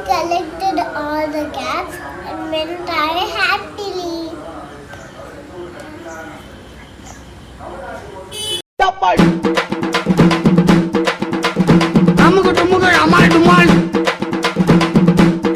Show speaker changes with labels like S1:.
S1: collected all the cats and went away happily.
S2: அமுக்கு டுமுக்கு அமால் டுமால்